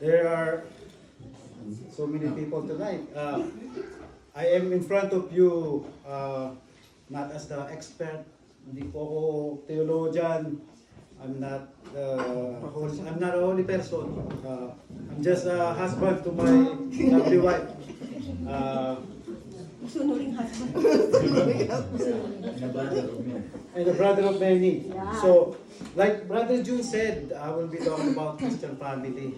There are so many people tonight. I am in front of you not as the expert, hindi po ako theologian. I'm not I'm not a holy person. I'm just a husband to my lovely wife. Sunuring husband. And a brother of many. So, like Brother June said, I will be talking about Christian family.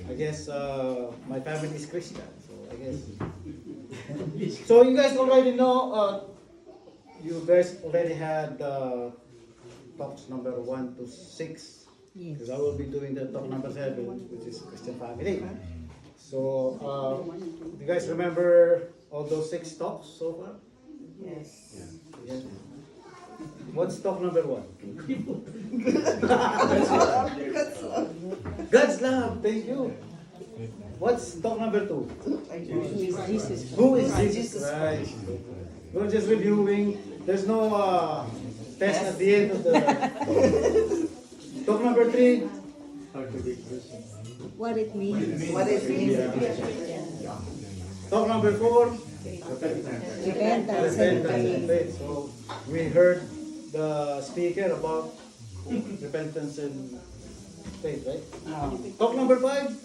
I guess my family is Christian, so I guess. So you guys already know, you guys already had talks number 1 to 6. Because I will be doing the talk number 7, which is Christian family. So, do you guys remember all those 6 talks so far? Yes. Yes. What's talk number 1? God's love, thank you. What's talk number 2? Who is Jesus Christ? We're just reviewing. There's no test at the end of the talk number 3. What it means. What it means. Talk number 4. Repentance and faith. So we heard the speaker about repentance and faith, right? Talk number 5.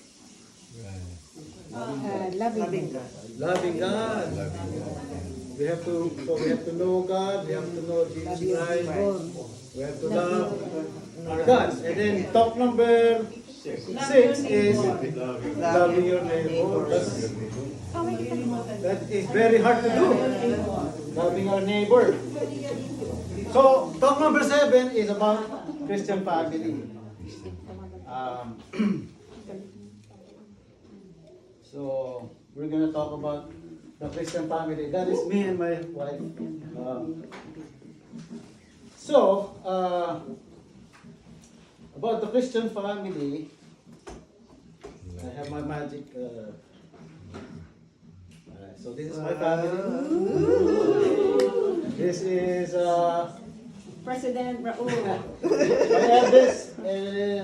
Loving God. Loving God. We have to know God. We have to know Jesus Christ. We have to love our God. And then talk number 6 is loving your neighbor. That is very hard to do. Loving our neighbor. So talk number 7 is about Christian family. So we're gonna talk about the Christian family. That is me and my wife. About the Christian family, I have my magic. So this is my family. This is President Raul. my eldest,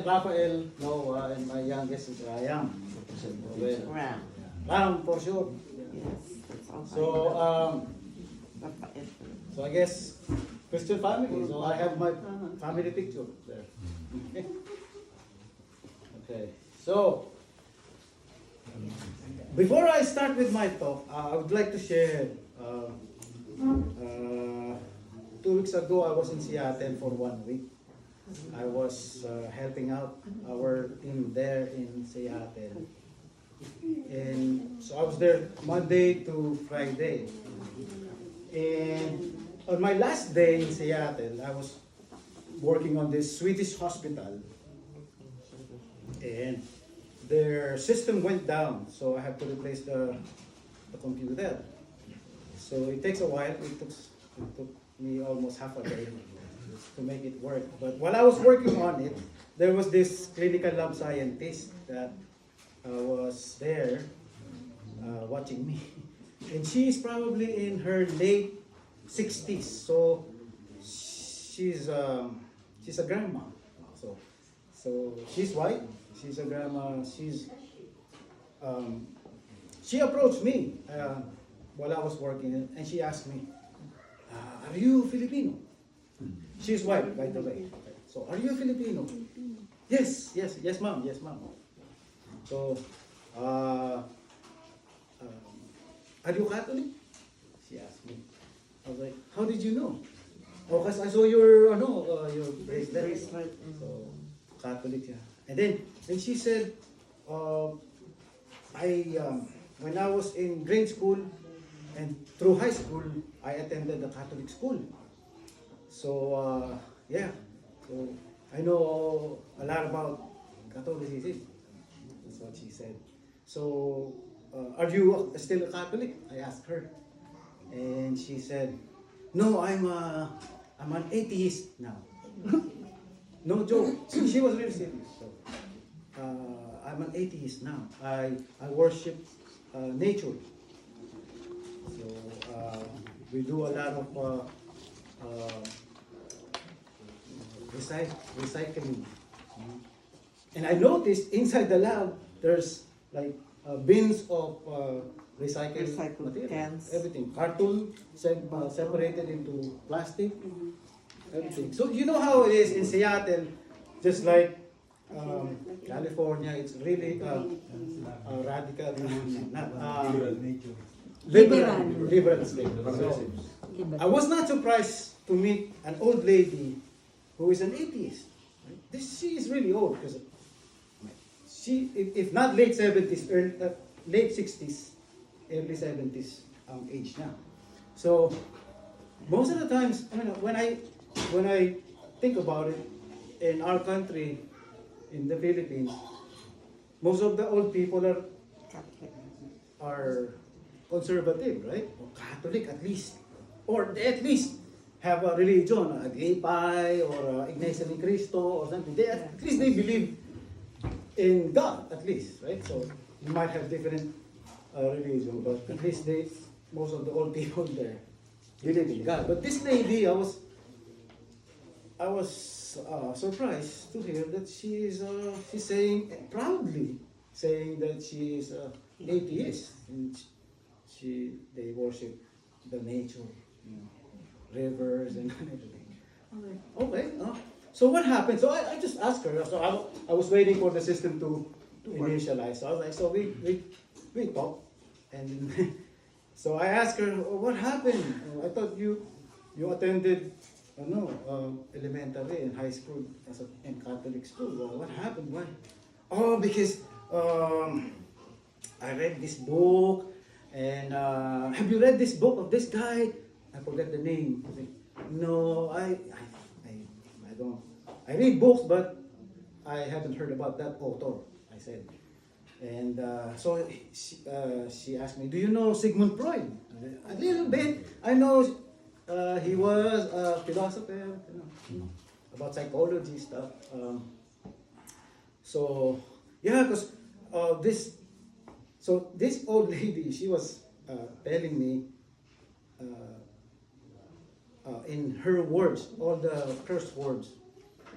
Rafael, Noah, and my youngest is Rayam. Ram for sure. So I guess Christian family. So I have my family picture there. Okay. So before I start with my talk, I would like to share. 2 weeks ago, I was in Seattle for 1 week. I was helping out our team there in Seattle. And so I was there Monday to Friday. And on my last day in Seattle, I was working on this Swedish hospital. And their system went down, so I have to replace the computer. So it takes a while. It took me almost half a day to make it work. But while I was working on it, there was this clinical lab scientist that was there watching me. And she is probably in her late 60s. So she's a grandma. So she's white. She's a grandma. She approached me while I was working, and she asked me, "Are you Filipino?" She's white, by the way. So, "Are you Filipino?" Yes, ma'am. So, are you Catholic? She asked me. I was like, "How did you know?" "Oh, because I saw your bracelet." So, Catholic, yeah. And then she said, when I was in grade school and through high school, I attended the Catholic school. So, so I know a lot about Catholicism. That's what she said. So, are you still a Catholic? I asked her. And she said, "No, I'm an atheist now." No joke. She was really serious. So, I'm an atheist now. I worship nature. So we do a lot of recycling. And I noticed inside the lab there's like bins of recycled Recycled material, cans. everything, carton separated into plastic, everything. So you know how it is in Seattle, just like California, it's really radical, not, Liberal. liberal state. So I was not surprised to meet an old lady who is an atheist. Right? She is really old because she, if not late 70s, late 60s, early 70s age now. So most of the times, I mean, when I think about it, in our country, in the Philippines, most of the old people are conservative, right? Or Catholic at least, or they at least have a religion, a Glipay or Iglesia ni Cristo or something. They, at least they believe in God, at least, right? So you might have different religion, but at least most of the old people there believe in God. But this lady, I was surprised to hear that she's saying proudly saying that she is atheist and they worship the nature, rivers and everything. I'm like, okay. So what happened? So I just asked her. So I was waiting for the system to initialize. So I was like, so we talked, and so I asked her, what happened? I thought you attended, elementary and high school in Catholic school. Well, what happened? Why? Oh, because I read this book, and have you read this book of this guy? I forget the name. I said, no, I don't. I read books, but I haven't heard about that author. I said, and so she asked me, do you know Sigmund Freud? I said, a little bit. I know he was a philosopher, about psychology stuff. So yeah, because this old lady, she was telling me in her words, all the curse words.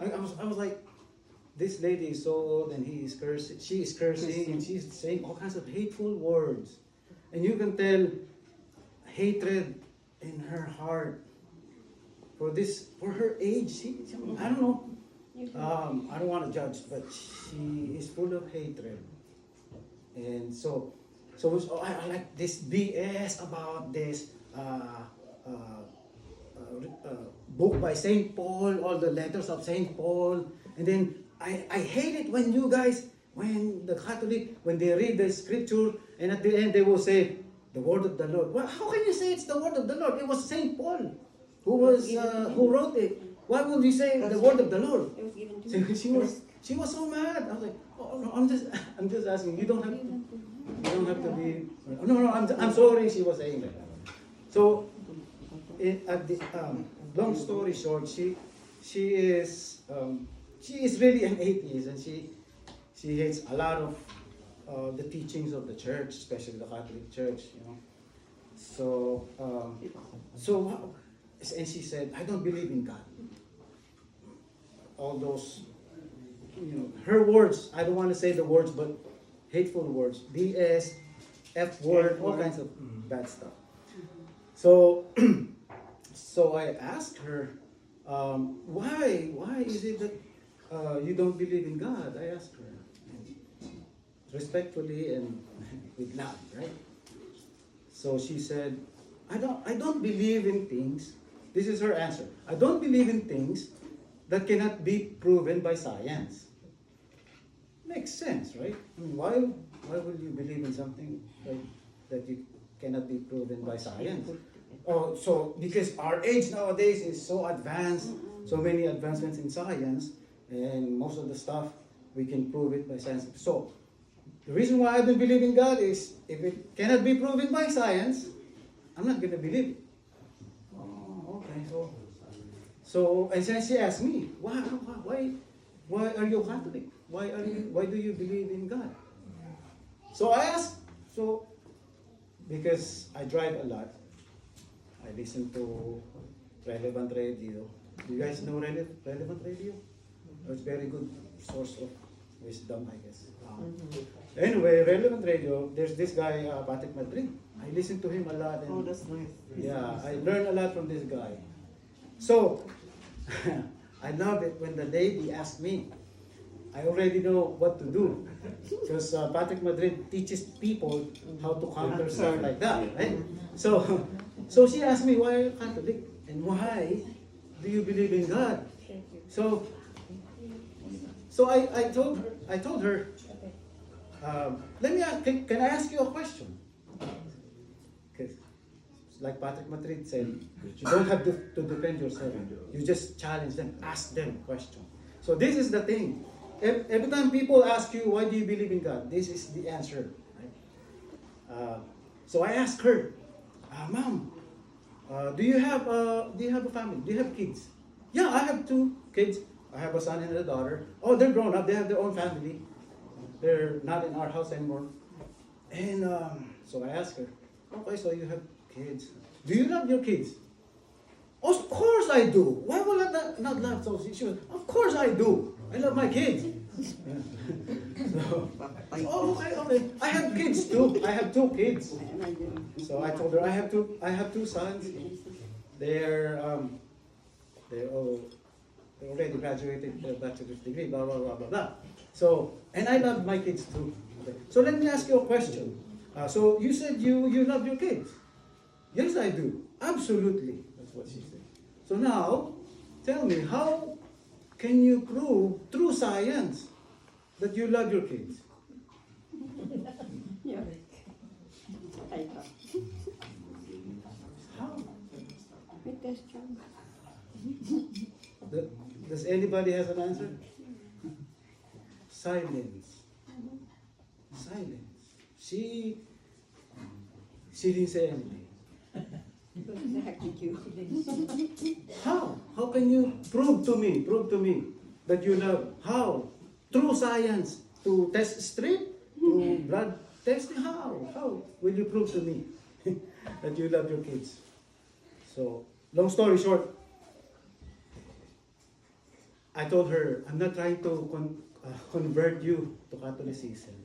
I was like, this lady is so old and he is cursing, she is cursing, and she's saying all kinds of hateful words. And you can tell hatred in her heart for her age. I don't know. I don't want to judge, but she is full of hatred. And so I like this BS about this book by Saint Paul, all the letters of Saint Paul, and then I hate it when you guys, when the Catholic, when they read the scripture, and at the end they will say the word of the Lord. Well, how can you say it's the word of the Lord? It was Saint Paul who wrote it. Why would you say the word of the Lord? She was so mad. I was like, oh, no, I'm just asking. You don't have to be. No, I'm sorry. She was saying that. So, long story short, she is really an atheist, and she hates a lot of the teachings of the church, especially the Catholic Church. So and she said, I don't believe in God. All those, her words, I don't want to say the words, but hateful words, BS, F word, all kinds of bad stuff. So, so I asked her, why is it that you don't believe in God? I asked her, respectfully and with love, right? So she said, I don't believe in things. This is her answer. I don't believe in things that cannot be proven by science. Makes sense, right? I mean, why would you believe in something that you cannot be proven by science? Oh, so because our age nowadays is so advanced, so many advancements in science, and most of the stuff we can prove it by science. So the reason why I don't believe in God is if it cannot be proven by science, I'm not going to believe it. Oh, okay. So and then she asked me, why are you Catholic? Why do you believe in God? So I asked, because I drive a lot, I listen to Relevant Radio. Do you guys know Relevant Radio? It's a very good source of wisdom, I guess. Anyway, Relevant Radio, there's this guy, Patrick Madrid. I listen to him a lot. And, Oh, that's nice. yeah, I learn a lot from this guy. So, I love it when the lady asks me. I already know what to do. Because Patrick Madrid teaches people how to counter stuff like that, right? So, so she asked me, why are you Catholic? And why do you believe in God? So, I told her, let me ask, can I ask you a question? Because, like Patrick Madrid said, you don't have to defend yourself. You just challenge them, ask them questions. So this is the thing. Every time people ask you, why do you believe in God? This is the answer. Right? So I asked her, Mom, do you have a family? Do you have kids? Yeah, I have 2 kids. I have a son and a daughter. Oh, they're grown up. They have their own family. They're not in our house anymore. And so I asked her, okay, so you have kids. Do you love your kids? Of course I do. Why would I not love? So she was, of course I do. I love my kids. So, oh, okay. I have kids too. I have 2 kids. So I told her I have two sons. They're already graduated their bachelor's degree. Blah blah blah blah blah. So and I love my kids too. Okay. So let me ask you a question. So you said you love your kids. Yes, I do. Absolutely. That's what she said. So now, tell me, how can you prove through science that you love your kids? Yeah. How? That's true. Does anybody has an answer? Silence. Silence. She didn't say anything. How? How can you prove to me that you love? How? Through science, to test strip, through blood testing. How will you prove to me that you love your kids? So, long story short, I told her, I'm not trying to convert you to Catholicism.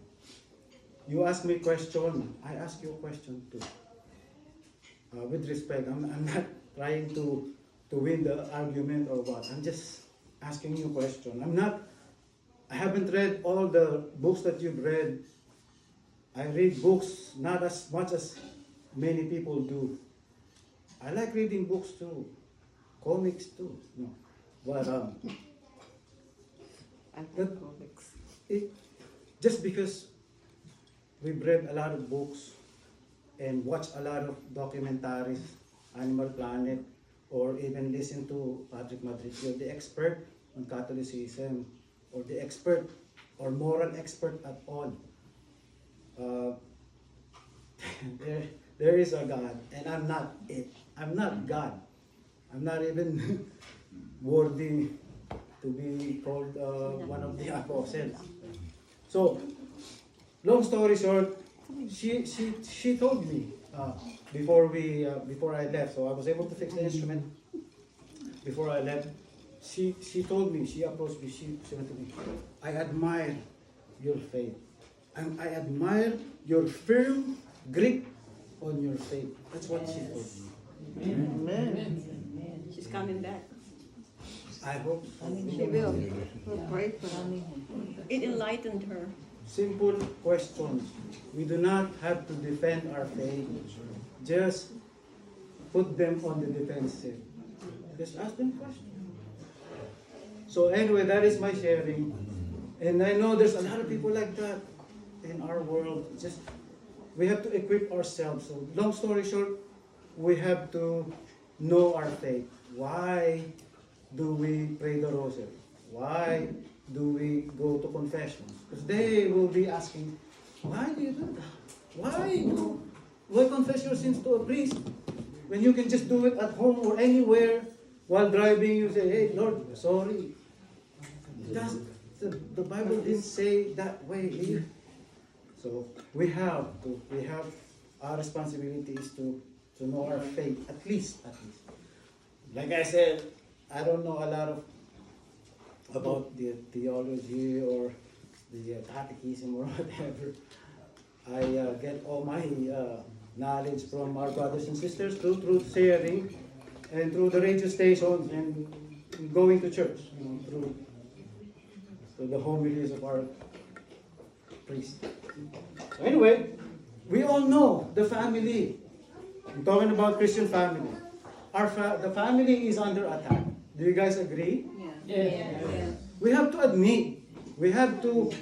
You ask me a question, I ask you a question too. With respect, I'm not trying to win the argument or what. I'm just asking you a question. I haven't read all the books that you've read. I read books not as much as many people do. I like reading books too, comics too. No, but just because we've read a lot of books and watched a lot of documentaries, Animal Planet, or even listen to Patrick Madrid, you're the expert on Catholicism, or the expert or moral expert at all. There is a God, and I'm not it. I'm not God. I'm not even worthy to be called one of the apostles. So, long story short, she told me before I left. So I was able to fix the instrument before I left. She told me, she approached me, she went to me, I admire your faith. And I admire your firm grip on your faith. That's what she told me. Amen. She's coming back. I hope so. She will. We'll pray for her. It enlightened her. Simple questions. We do not have to defend our faith. Just put them on the defensive. Just ask them questions. So anyway, that is my sharing. And I know there's a lot of people like that in our world. Just we have to equip ourselves. So long story short, we have to know our faith. Why do we pray the rosary? Why do we go to confessions? Because they will be asking, why do you do that? Why confess your sins to a priest when you can just do it at home or anywhere while driving? You say, hey Lord, sorry. The Bible didn't say that way. So we have our responsibility is to know our faith, at least. Like I said, I don't know a lot about the theology or the catechism or whatever. I get all my knowledge from our brothers and sisters through sharing and through the radio stations and going to church, through the homilies of our priest. So anyway, we all know the family. I'm talking about Christian family. The family is under attack. Do you guys agree? Yeah. We have to admit, we have to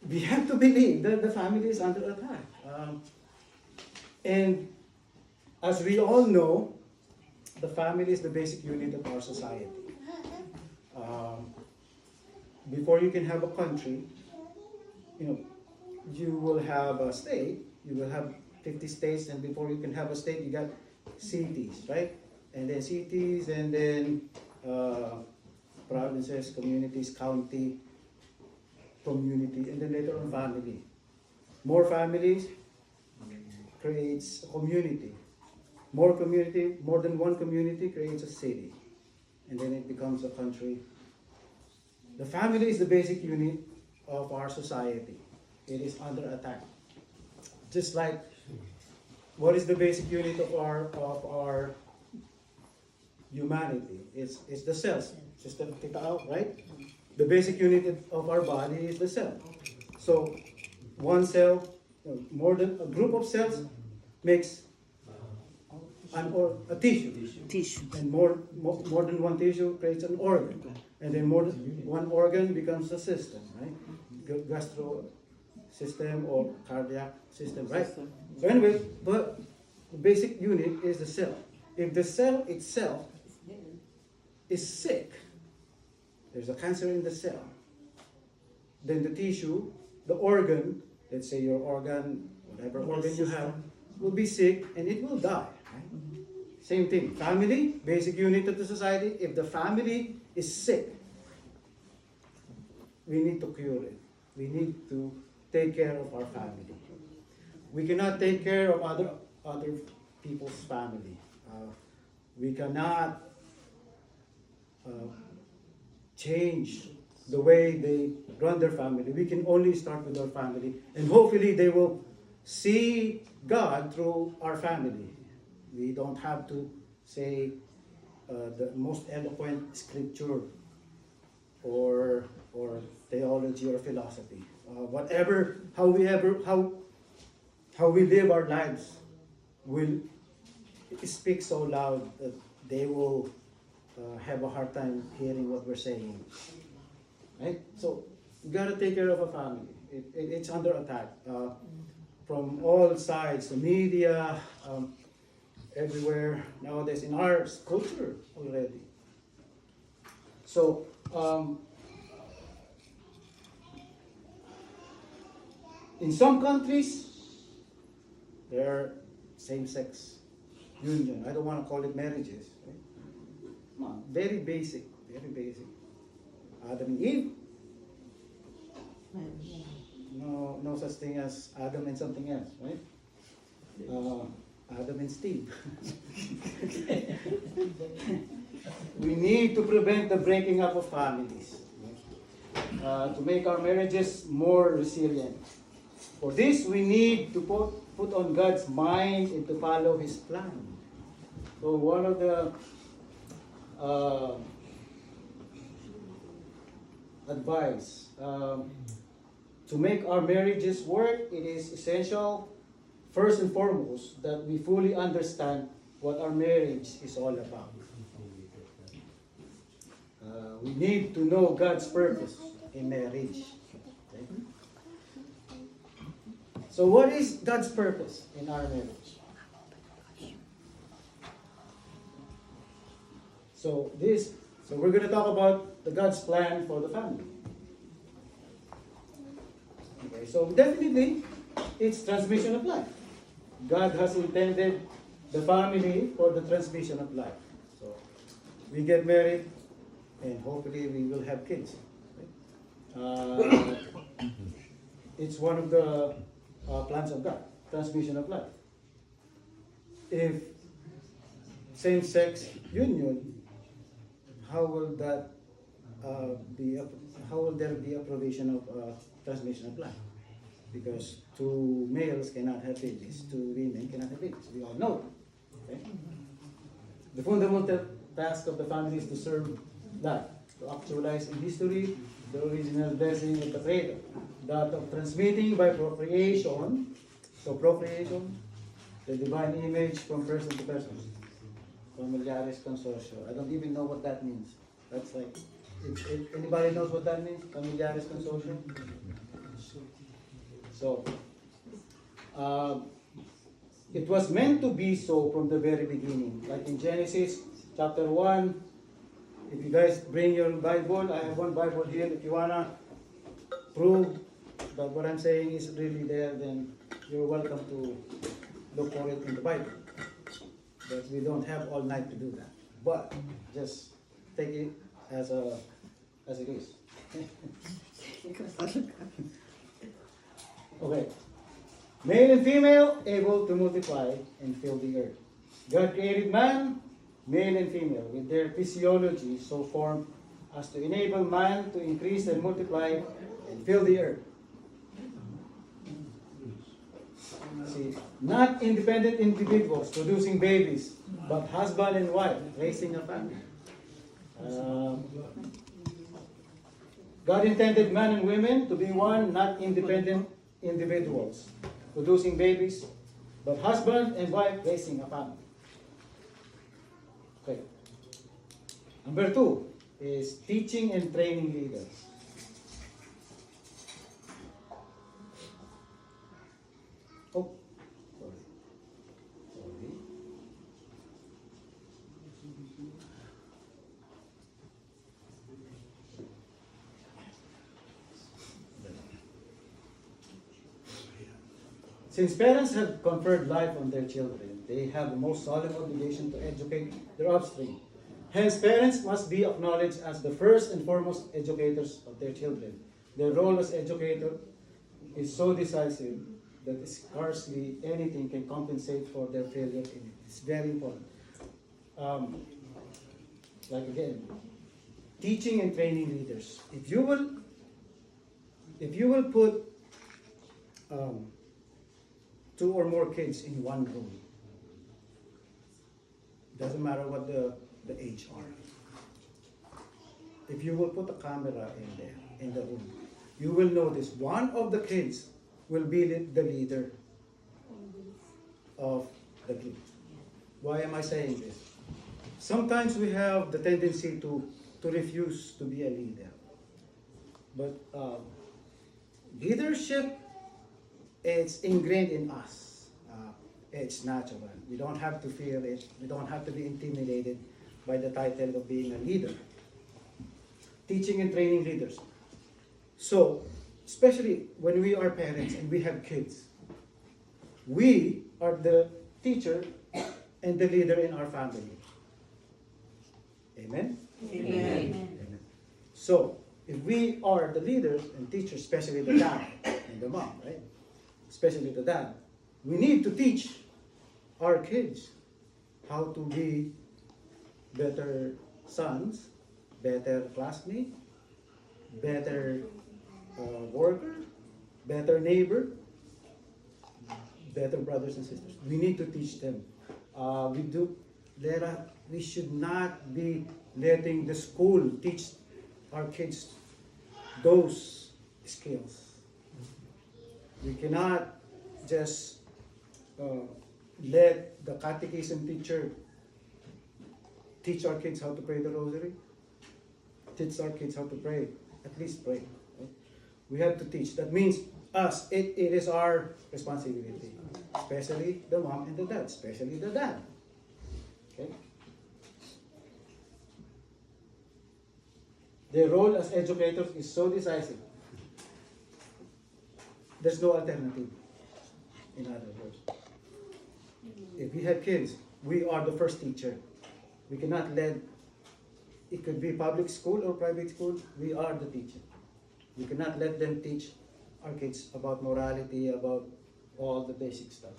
believe that the family is under attack. And as we all know, the family is the basic unit of our society. Before you can have a country, you will have a state, you will have 50 states, and before you can have a state, you got cities, right? And then cities, and then provinces, communities, county, community, and then later on family. More families creates a community. More community, more than one community creates a city. And then it becomes a country. The family is the basic unit of our society. It is under attack. Just like, what is the basic unit of our humanity? It's the cells. System right? The basic unit of our body is the cell. So one cell, more than a group of cells makes a tissue. And more than one tissue creates an organ. And then more than one organ becomes a system, right? Gastro system or cardiac system, right? So anyway, but the basic unit is the cell. If the cell itself is sick, there's a cancer in the cell, then the tissue, the organ, let's say your organ, whatever organ you have, will be sick and it will die. Right? Same thing. Family, basic unit of the society. If the family is sick, we need to cure it. We need to take care of our family. We cannot take care of other people's family. We cannot change the way they run their family. We can only start with our family, and hopefully they will see God through our family. We don't have to say the most eloquent scripture or theology or philosophy. How we live our lives will speak so loud that they will have a hard time hearing what we're saying. Right? So you gotta take care of a family. It's under attack from all sides, the media, everywhere nowadays in our culture already. So in some countries, there are same-sex union. I don't want to call it marriages. Right? Come on, very basic, very basic. Adam and Eve. No such thing as Adam and something else, right? Adam and Steve. We need to prevent the breaking up of families, to make our marriages more resilient. For this, we need to put on God's mind and to follow His plan. So one of the advice to make our marriages work, it is essential, first and foremost, that we fully understand what our marriage is all about. We need to know God's purpose in marriage. Okay? So what is God's purpose in our marriage? So we're going to talk about the God's plan for the family. Okay, so definitely it's transmission of life. God has intended the family for the transmission of life. So we get married and hopefully we will have kids. Right? It's one of the plans of God, transmission of life. If same-sex union, how will that how will there be a provision of transmission of blood? Because two males cannot have babies, two women cannot have babies. We all know. Okay? The fundamental task of the family is to serve that, to actualize in history the original blessing of the Creator, that of transmitting by procreation, so procreation, the divine image from person to person. Familiaris consortio. I don't even know what that means. That's like, if anybody knows what that means? Familiaris consortio? So, it was meant to be so from the very beginning. Like in Genesis chapter 1, if you guys bring your Bible, I have one Bible here. If you want to prove that what I'm saying is really there, then you're welcome to look for it in the Bible. But we don't have all night to do that. But just take it as it is. Okay. Male and female able to multiply and fill the earth. God created man, male and female, with their physiology so formed as to enable man to increase and multiply and fill the earth. See, not independent individuals producing babies, but husband and wife raising a family. God intended man and women to be one, not independent individuals producing babies, but husband and wife raising a family. Okay. Number 2 is teaching and training leaders. Oh, sorry. Since parents have conferred life on their children, they have the most solemn obligation to educate their offspring. Hence, parents must be acknowledged as the first and foremost educators of their children. Their role as educator is so decisive that scarcely anything can compensate for their failure in it. It's very important. Like again, teaching and training leaders. If you will put 2 or more kids in one room, doesn't matter what the age are. If you will put a camera in there, in the room, you will notice one of the kids will be the leader of the group. Why am I saying this? Sometimes we have the tendency to refuse to be a leader. But leadership, it's ingrained in us. It's natural. We don't have to feel it. We don't have to be intimidated by the title of being a leader. Teaching and training leaders. So, especially when we are parents and we have kids, we are the teacher and the leader in our family. Amen? Amen. Amen. So, if we are the leaders and teachers, especially the dad and the mom, right? Especially the dad, we need to teach our kids how to be better sons, better classmates, better worker, better neighbor, better brothers and sisters. We need to teach them. We should not be letting the school teach our kids those skills. We cannot just let the catechism teacher teach our kids how to pray the rosary, teach our kids how to pray, at least pray. Right? We have to teach. That means us, it is our responsibility, especially the mom and the dad, especially the dad. Okay? Their role as educators is so decisive. There's no alternative, in other words. If we have kids, we are the first teacher. We cannot let, it could be public school or private school, we are the teacher. We cannot let them teach our kids about morality, about all the basic stuff.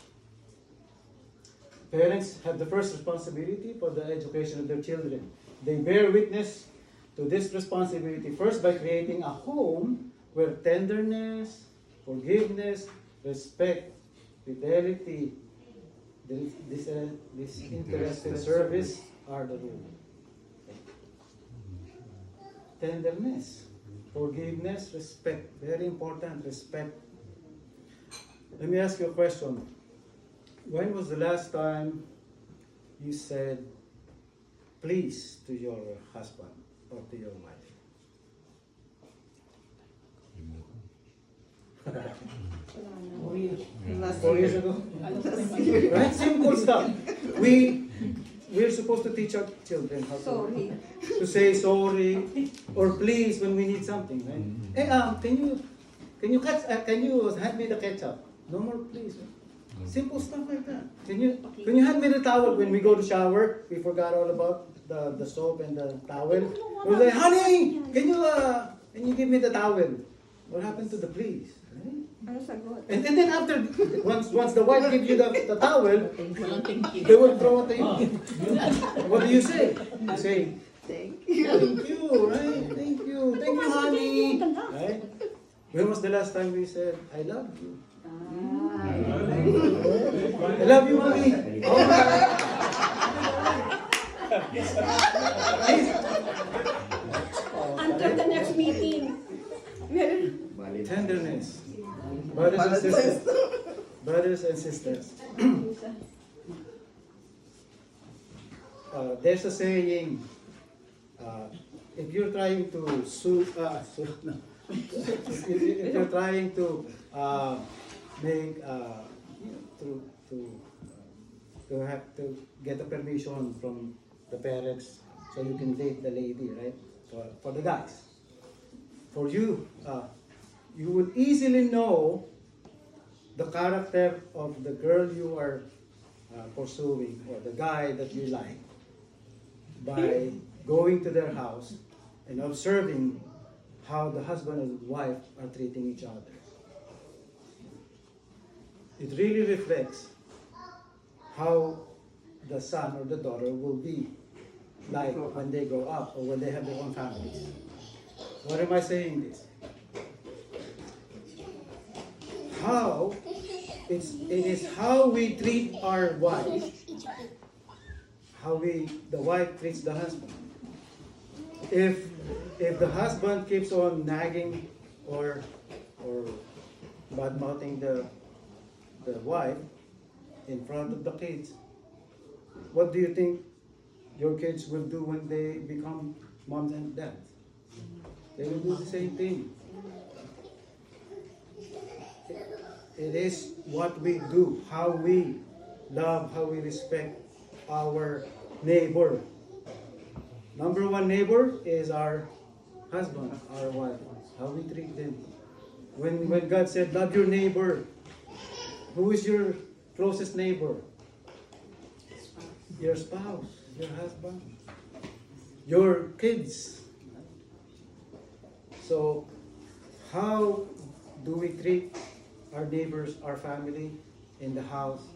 Parents have the first responsibility for the education of their children. They bear witness to this responsibility first by creating a home where tenderness, forgiveness, respect, fidelity, disinterested service are the rule. Tenderness, forgiveness, respect. Very important, respect. Let me ask you a question. When was the last time you said please to your husband or to your wife? 4 years ago? Right? Simple stuff. We're supposed to teach our children how Sorry. to say sorry or please when we need something, right? Hey, can you hand me the ketchup? No more please. Simple stuff like that. Can you hand me the towel when we go to shower? We forgot all about the soap and the towel. We're like, honey, can you give me the towel? What happened to the please? Right? Ano sagot? And then after, once the wife gives you the towel, they will throw it to you. What do you say? You say, Thank you. thank you, right? Thank you, honey. Right? When was the last time we said, I love you? I love you, mommy. Oh, Until the next meeting. tenderness. Brothers and sisters. Brothers and sisters. There's a saying, if you're trying to if you're trying to make to have to get a permission from the parents so you can date the lady, right? For the guys, for you, you will easily know the character of the girl you are pursuing or the guy that you like by going to their house and observing how the husband and wife are treating each other. It really reflects how the son or the daughter will be like when they grow up or when they have their own families. What am I saying this? It is how we treat our wife, how the wife treats the husband. If the husband keeps on nagging or bad-mouthing the wife in front of the kids, what do you think your kids will do when they become moms and dads? They will do the same thing. It is what we do, how we love, how we respect our neighbor. Number one neighbor is our husband, our wife, how we treat them. When God said, love your neighbor, who is your closest neighbor? Your spouse, your husband, your kids. So, how do we treat our neighbors, our family in the house?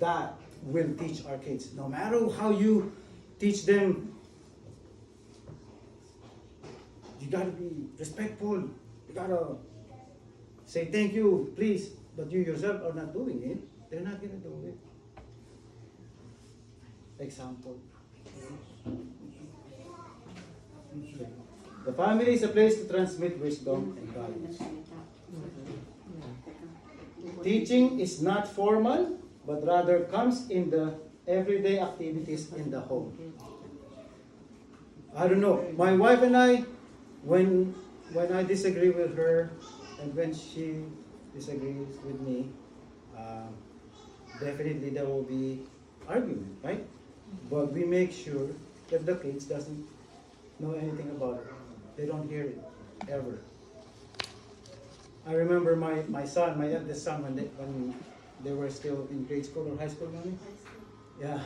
That will teach our kids. No matter how you teach them, you gotta be respectful. You gotta say thank you, please. But you yourself are not doing it. They're not gonna do it. Example. The family is a place to transmit wisdom and values. Teaching is not formal, but rather comes in the everyday activities in the home. I don't know. My wife and I, when I disagree with her, and when she disagrees with me, definitely there will be argument, right? But we make sure that the kids doesn't know anything about it. They don't hear it ever. I remember my son, my eldest son, when they were still in grade school or high school, maybe? Yeah.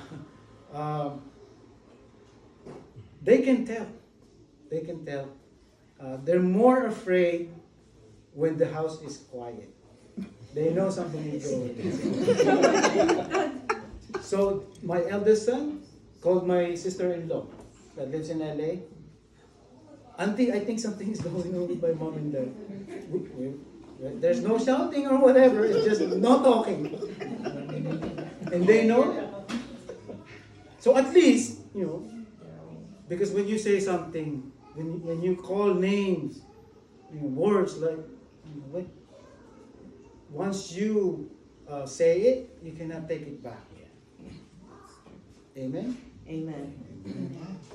They can tell. They can tell. They're more afraid when the house is quiet. They know something is going on. So my eldest son called my sister-in-law that lives in LA Auntie, I think something is going on with my mom and dad. There's no shouting or whatever, it's just no talking. And they know. So at least, because when you say something, when you call names, words like, once you say it, you cannot take it back. Amen? Amen.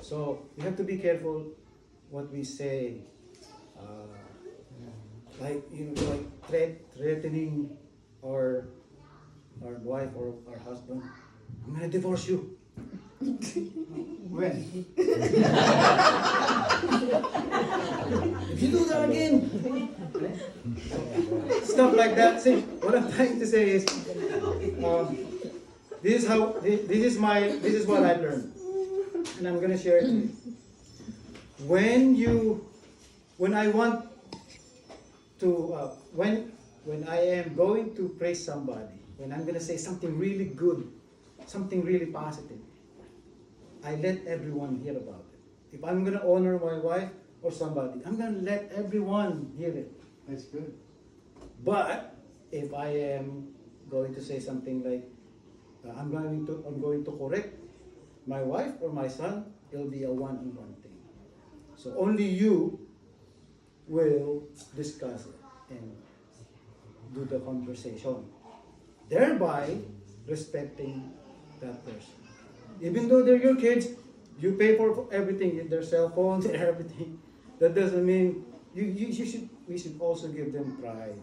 So we have to be careful what we say. Like threatening our wife or our husband. I'm gonna divorce you. When? If you do that again, stuff like that. See, what I'm trying to say is, this is what I learned, and I'm gonna share it with you. When I want to, when I am going to praise somebody, when I'm gonna say something really good, something really positive, I let everyone hear about it. If I'm gonna honor my wife or somebody, I'm gonna let everyone hear it. That's good. But if I am going to say something like, I'm going to correct my wife or my son, it'll be a one-on-one thing. So only you will discuss it and do the conversation, thereby respecting that person. Even though they're your kids, you pay for everything, their cell phones and everything. That doesn't mean we should also give them pride.